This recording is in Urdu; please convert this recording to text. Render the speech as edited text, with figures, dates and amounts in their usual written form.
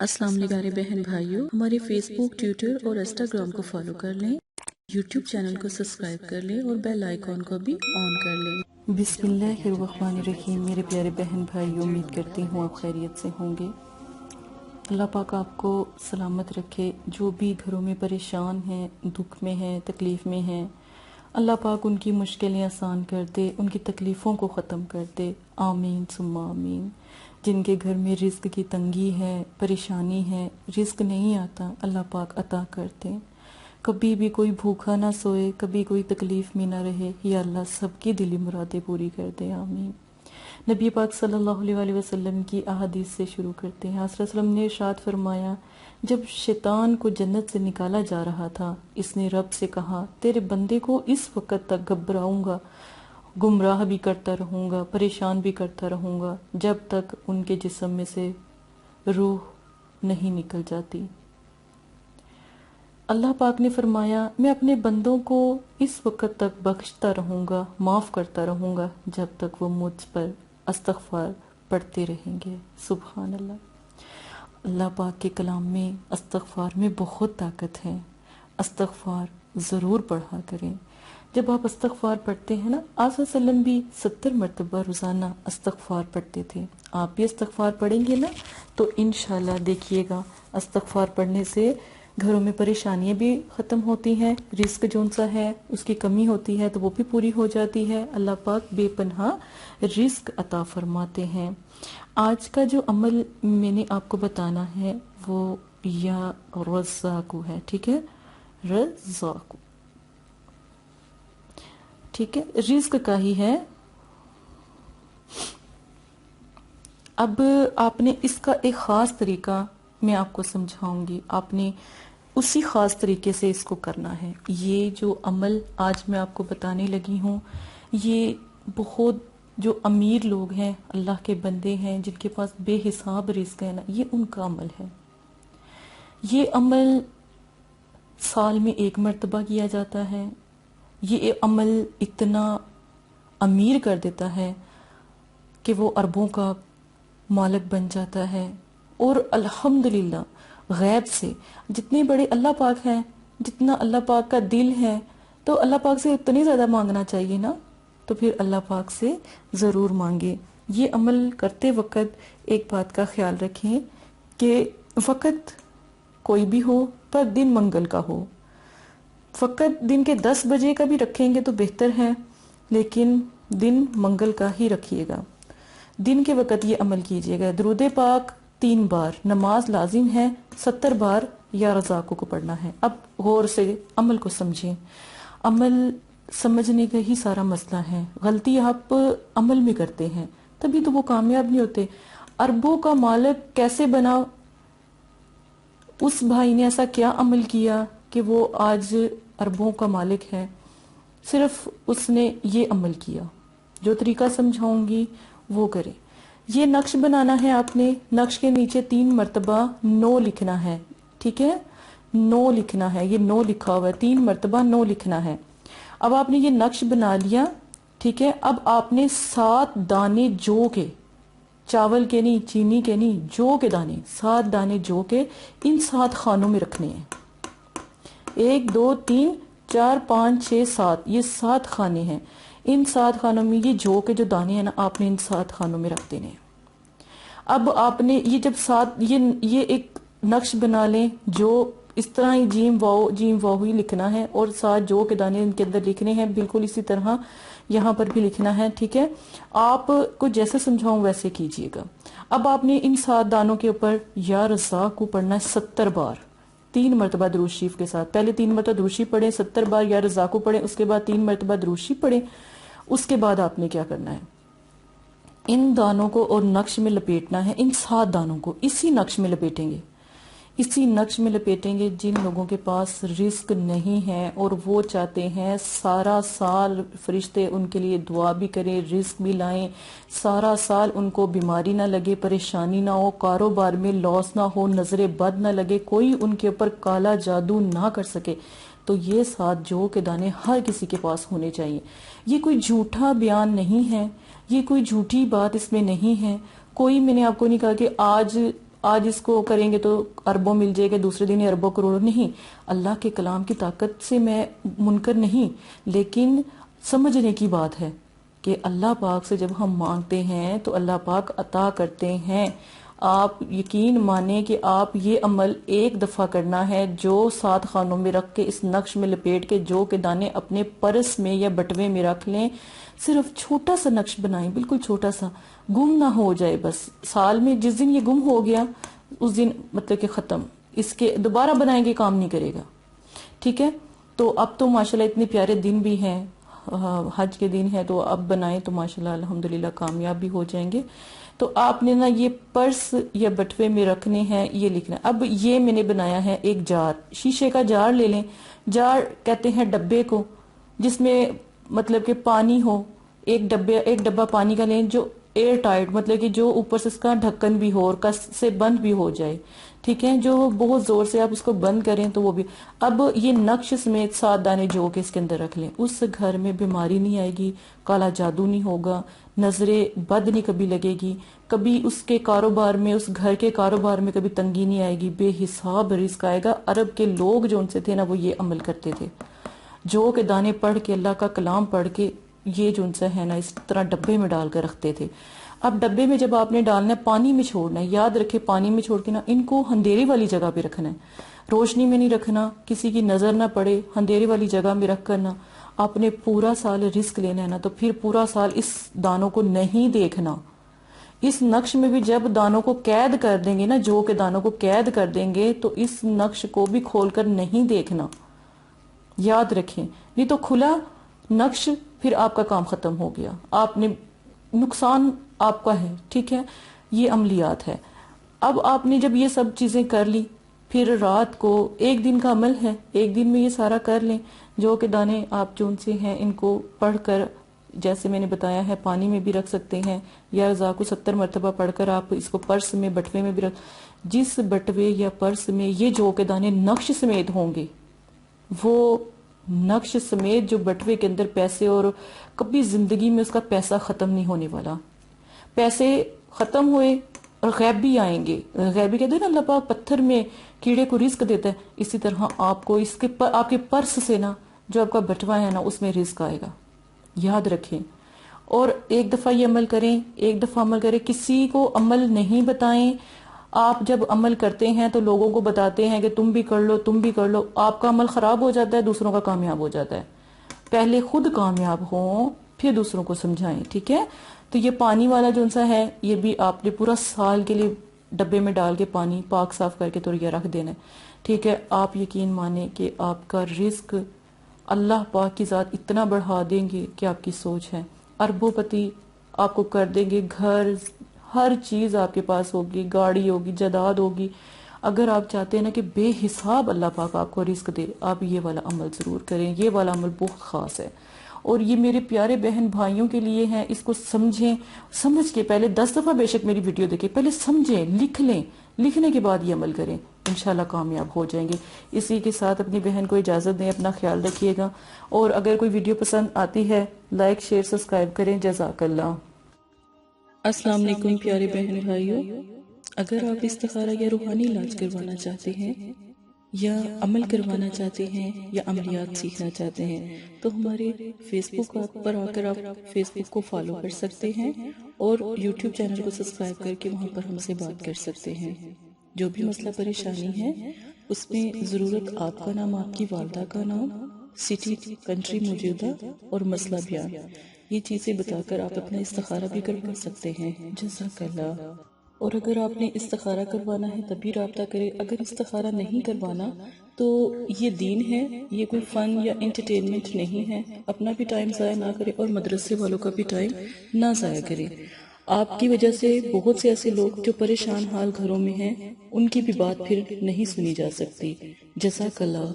السلام علیکم پیارے بہن بھائیوں، ہمارے فیس بک، ٹویٹر اور انسٹاگرام کو فالو کر لیں، یوٹیوب چینل کو سبسکرائب کر لیں اور بیل آئیکن کو بھی آن کر لیں۔ بسم اللہ الرحمن الرحیم۔ میرے پیارے بہن بھائیوں، امید کرتی ہوں آپ خیریت سے ہوں گے۔ اللہ پاک آپ کو سلامت رکھے۔ جو بھی گھروں میں پریشان ہیں، دکھ میں ہیں، تکلیف میں ہیں، اللہ پاک ان کی مشکلیں آسان کر دے، ان کی تکلیفوں کو ختم کر دے، آمین ثم آمین۔ جن کے گھر میں رزق کی تنگی ہے، پریشانی ہے، رزق نہیں آتا، اللہ پاک عطا کر دے۔ کبھی بھی کوئی بھوکا نہ سوئے، کبھی کوئی تکلیف میں نہ رہے، یا اللہ سب کی دلی مرادیں پوری کر دے، آمین۔ نبی پاک صلی اللہ علیہ وآلہ وسلم کی احادیث سے شروع کرتے ہیں۔ حضرت صلی اللہ علیہ وسلم نے ارشاد فرمایا، جب شیطان کو جنت سے نکالا جا رہا تھا، اس نے رب سے کہا، تیرے بندے کو اس وقت تک گھبراؤں گا، گمراہ بھی کرتا رہوں گا، پریشان بھی کرتا رہوں گا، جب تک ان کے جسم میں سے روح نہیں نکل جاتی۔ اللہ پاک نے فرمایا، میں اپنے بندوں کو اس وقت تک بخشتا رہوں گا، معاف کرتا رہوں گا، جب تک وہ مجھ پر استغفار پڑھتے رہیں گے۔ سبحان اللہ۔ اللہ پاک کے کلام میں استغفار میں بہت طاقت ہے۔ استغفار ضرور پڑھا کریں۔ جب آپ استغفار پڑھتے ہیں نا، آپ صلی اللہ علیہ وسلم بھی 70 مرتبہ روزانہ استغفار پڑھتے تھے۔ آپ بھی استغفار پڑھیں گے نا تو انشاءاللہ دیکھیے گا، استغفار پڑھنے سے گھروں میں پریشانیاں بھی ختم ہوتی ہیں، رزق جون سا ہے اس کی کمی ہوتی ہے تو وہ بھی پوری ہو جاتی ہے، اللہ پاک بے پناہ رزق عطا فرماتے ہیں۔ آج کا جو عمل میں نے آپ کو بتانا ہے وہ یا رزاقو ہے، ٹھیک ہے، رزاقو، ٹھیک ہے، رزق کا ہی ہے۔ اب آپ نے اس کا ایک خاص طریقہ میں آپ کو سمجھاؤں گی، آپ نے اسی خاص طریقے سے اس کو کرنا ہے۔ یہ جو عمل آج میں آپ کو بتانے لگی ہوں، یہ بہت جو امیر لوگ ہیں، اللہ کے بندے ہیں، جن کے پاس بے حساب رزق ہے نا، یہ ان کا عمل ہے۔ یہ عمل سال میں 1 مرتبہ کیا جاتا ہے۔ یہ عمل اتنا امیر کر دیتا ہے کہ وہ اربوں کا مالک بن جاتا ہے، اور الحمدللہ غیب سے جتنے بڑے اللہ پاک ہیں، جتنا اللہ پاک کا دل ہے، تو اللہ پاک سے اتنی زیادہ مانگنا چاہیے نا، تو پھر اللہ پاک سے ضرور مانگے۔ یہ عمل کرتے وقت ایک بات کا خیال رکھیں کہ وقت کوئی بھی ہو پر دن منگل کا ہو۔ فقط دن کے 10 بجے کا بھی رکھیں گے تو بہتر ہے، لیکن دن منگل کا ہی رکھیے گا۔ دن کے وقت یہ عمل کیجیے گا۔ درود پاک 3 بار، نماز لازم ہے 70 بار یا رزاقوں کو پڑھنا ہے۔ اب غور سے عمل کو سمجھیں۔ عمل سمجھنے کا ہی سارا مسئلہ ہے۔ غلطی آپ عمل میں کرتے ہیں تبھی تو وہ کامیاب نہیں ہوتے۔ اربوں کا مالک کیسے بنا؟ اس بھائی نے ایسا کیا عمل کیا کہ وہ آج اربوں کا مالک ہے؟ صرف اس نے یہ عمل کیا۔ جو طریقہ سمجھاؤں گی وہ کریں۔ یہ نقش بنانا ہے آپ نے، نقش کے نیچے 3 مرتبہ 9 لکھنا ہے، ٹھیک ہے، 9 لکھنا ہے، یہ 9 لکھا ہوا ہے، 3 مرتبہ 9 لکھنا ہے۔ اب آپ نے یہ نقش بنا لیا، ٹھیک ہے۔ اب آپ نے 7 دانے جو کے، چاول کے نہیں، چینی کے نہیں، جو کے دانے، 7 دانے جو کے ان 7 خانوں میں رکھنے ہیں۔ 1 2 3 4 5 6 7، یہ 7 خانے ہیں۔ ان 7 خانوں میں یہ جو کے جو دانے ہیں نا، آپ نے ان 7 خانوں میں رکھ دینے ہیں۔ اب آپ نے یہ جب 7 یہ ایک نقش بنا لیں، جو اس طرح ہی جیم واو ہی لکھنا ہے، اور 7 جو کے دانے ان کے اندر لکھنے ہیں، بالکل اسی طرح یہاں پر بھی لکھنا ہے، ٹھیک ہے۔ آپ کو جیسے سمجھاؤں ویسے کیجئے گا۔ اب آپ نے ان 7 دانوں کے اوپر یا رزاق کو پڑھنا ہے 70 بار، 3 مرتبہ درود شریف کے ساتھ۔ پہلے 3 مرتبہ درود شریف پڑھیں، 70 بار یا رزاق کو پڑھیں، اس کے بعد 3 مرتبہ درود شریف پڑھیں۔ اس کے بعد آپ نے کیا کرنا ہے، ان دانوں کو اور نقش میں لپیٹنا ہے۔ ان 7 دانوں کو اسی نقش میں لپیٹیں گے، اسی نقش میں لپیٹیں گے۔ جن لوگوں کے پاس رزق نہیں ہے اور وہ چاہتے ہیں سارا سال فرشتے ان کے لیے دعا بھی کریں، رزق بھی لائیں، سارا سال ان کو بیماری نہ لگے، پریشانی نہ ہو، کاروبار میں لاس نہ ہو، نظر بد نہ لگے، کوئی ان کے اوپر کالا جادو نہ کر سکے، تو یہ 7 جو کے دانے ہر کسی کے پاس ہونے چاہیے۔ یہ کوئی جھوٹا بیان نہیں ہے، یہ کوئی جھوٹی بات اس میں نہیں ہے۔ کوئی، میں نے آپ کو نہیں کہا کہ آج آج اس کو کریں گے تو اربوں مل جائے گا، دوسرے دن اربوں کروڑوں، نہیں. اللہ کے کلام کی طاقت سے میں منکر نہیں، لیکن سمجھنے کی بات ہے کہ اللہ پاک سے جب ہم مانگتے ہیں تو اللہ پاک عطا کرتے ہیں. آپ یقین مانیں کہ آپ یہ عمل ایک دفعہ کرنا ہے، جو 7 خانوں میں رکھ کے اس نقش میں لپیٹ کے جو کے دانے اپنے پرس میں یا بٹوے میں رکھ لیں. صرف چھوٹا سا نقش بنائیں، بالکل چھوٹا سا، گم نہ ہو جائے. بس سال میں جس دن یہ گم ہو گیا اس دن مطلب کہ ختم، اس کے دوبارہ بنائیں گے کام نہیں کرے گا. ٹھیک ہے. تو اب تو ماشاءاللہ اتنے پیارے دن بھی ہیں، حج کے دن ہے، تو اب بنائیں تو ماشاءاللہ الحمدللہ کامیاب بھی ہو جائیں گے. تو آپ نے نا یہ پرس یا بٹوے میں رکھنے ہیں، یہ لکھنا. اب یہ میں نے بنایا ہے ایک جار، شیشے کا جار لے لیں. جار کہتے ہیں ڈبے کو جس میں مطلب کہ پانی ہو. ایک ڈبہ پانی کا لیں جو ایئر ٹائٹ، مطلب کہ جو اوپر سے اس کا ڈھکن بھی ہو اور کس سے بند بھی ہو جائے. ٹھیک ہے. جو بہت زور سے آپ اس کو بند کریں تو وہ بھی. اب یہ نقش سمیت 7 دانے جو کے اس کے اندر رکھ لیں. اس گھر میں بیماری نہیں آئے گی، کالا جادو نہیں ہوگا، نظریں بد نہیں کبھی لگے گی، کبھی اس کے کاروبار میں، اس گھر کے کاروبار میں کبھی تنگی نہیں آئے گی، بے حساب رزق آئے گا. عرب کے لوگ جو ان سے تھے نا وہ یہ عمل کرتے تھے، جو کے دانے پڑھ کے اللہ کا کلام پڑھ کے یہ جو ان سے ہے نا اس طرح ڈبے میں ڈال کر رکھتے تھے. اب ڈبے میں جب آپ نے ڈالنا ہے پانی میں چھوڑنا ہے، یاد رکھے پانی میں چھوڑ کے نا ان کو اندھیرے والی جگہ پہ رکھنا ہے، روشنی میں نہیں رکھنا، کسی کی نظر نہ پڑے، اندھیرے والی جگہ میں رکھ کرنا. آپ نے پورا سال رزق لینا ہے نا، تو پھر پورا سال اس دانوں کو نہیں دیکھنا. اس نقش میں بھی جب دانوں کو قید کر دیں گے نا، جو کے دانوں کو قید کر دیں گے تو اس نقش کو بھی کھول کر نہیں دیکھنا. یاد رکھیں، نہیں تو کھلا نقش پھر آپ کا کام ختم ہو گیا، آپ نے نقصان آپ کا ہے. ٹھیک ہے. یہ عملیات ہے. اب آپ نے جب یہ سب چیزیں کر لی، پھر رات کو ایک دن کا عمل ہے، ایک دن میں یہ سارا کر لیں. جو کہ دانے آپ جو ان سے ہیں ان کو پڑھ کر، جیسے میں نے بتایا ہے پانی میں بھی رکھ سکتے ہیں، یا رضا کو 70 مرتبہ پڑھ کر آپ اس کو پرس میں بٹوے میں بھی رکھ. جس بٹوے یا پرس میں یہ جو کے دانے نقش سمیت ہوں گے، وہ نقش سمیت جو بٹوے کے اندر پیسے، اور کبھی زندگی میں اس کا پیسہ ختم نہیں ہونے والا. پیسے ختم ہوئے اور غیب بھی آئیں گے. غیبی کہتے ہیں نا اللہ پاک پتھر میں کیڑے کو رزق دیتا ہے، اسی طرح آپ کو اس کے آپ کے پرس سے نا جو آپ کا بٹوا ہے نا اس میں رزق آئے گا. یاد رکھیں. اور ایک دفعہ یہ عمل کریں، ایک دفعہ عمل کریں، کسی کو عمل نہیں بتائیں. آپ جب عمل کرتے ہیں تو لوگوں کو بتاتے ہیں کہ تم بھی کر لو، تم بھی کر لو. آپ کا عمل خراب ہو جاتا ہے، دوسروں کا کامیاب ہو جاتا ہے. پہلے خود کامیاب ہوں پھر دوسروں کو سمجھائیں. ٹھیک ہے. تو یہ پانی والا جو سا ہے یہ بھی آپ نے پورا سال کے لیے ڈبے میں ڈال کے پانی پاک صاف کر کے تو یہ رکھ دینا ہے. ٹھیک ہے. آپ یقین مانیں کہ آپ کا رزق اللہ پاک کی ذات اتنا بڑھا دیں گے کہ آپ کی سوچ ہے. اربوں پتی آپ کو کر دیں گے، گھر ہر چیز آپ کے پاس ہوگی، گاڑی ہوگی، جائیداد ہوگی. اگر آپ چاہتے ہیں نا کہ بے حساب اللہ پاک آپ کو رزق دے، آپ یہ والا عمل ضرور کریں. یہ والا عمل بہت خاص ہے اور یہ میرے پیارے بہن بھائیوں کے لیے ہیں. اس کو سمجھیں، سمجھ کے پہلے 10 دفعہ بے شک میری ویڈیو دیکھیں، پہلے سمجھیں، لکھ لیں، لکھنے کے بعد یہ عمل کریں، انشاءاللہ کامیاب ہو جائیں گے. اسی کے ساتھ اپنی بہن کو اجازت دیں. اپنا خیال رکھیے گا، اور اگر کوئی ویڈیو پسند آتی ہے لائک شیئر سبسکرائب کریں. جزاک اللہ. السلام علیکم پیارے بہن بھائیوں. اگر آپ استخارہ یا روحانی علاج کروانا چاہتے ہیں، یا عمل کروانا چاہتے ہیں، یا عملیات سیکھنا چاہتے ہیں، تو ہمارے فیس بک پر آ کر آپ فیس بک کو فالو کر سکتے ہیں اور یوٹیوب چینل کو سبسکرائب کر کے وہاں پر ہم سے بات کر سکتے ہیں. جو بھی مسئلہ پریشانی ہے اس میں ضرورت آپ کا نام، آپ کی والدہ کا نام، سٹی کنٹری موجودہ اور مسئلہ بیان، یہ چیزیں بتا کر آپ اپنا استخارہ بھی کروا سکتے ہیں. جزاک اللہ. اور اگر آپ نے استخارہ کروانا ہے تبھی رابطہ کریں. اگر استخارہ نہیں کروانا تو یہ دین ہے، یہ کوئی فن یا انٹرٹینمنٹ نہیں ہے. اپنا بھی ٹائم ضائع نہ کریں اور مدرسے والوں کا بھی ٹائم نہ ضائع کریں. آپ کی وجہ سے بہت سے ایسے لوگ جو پریشان حال گھروں میں ہیں، ان کی بھی بات پھر نہیں سنی جا سکتی. جزاک اللہ.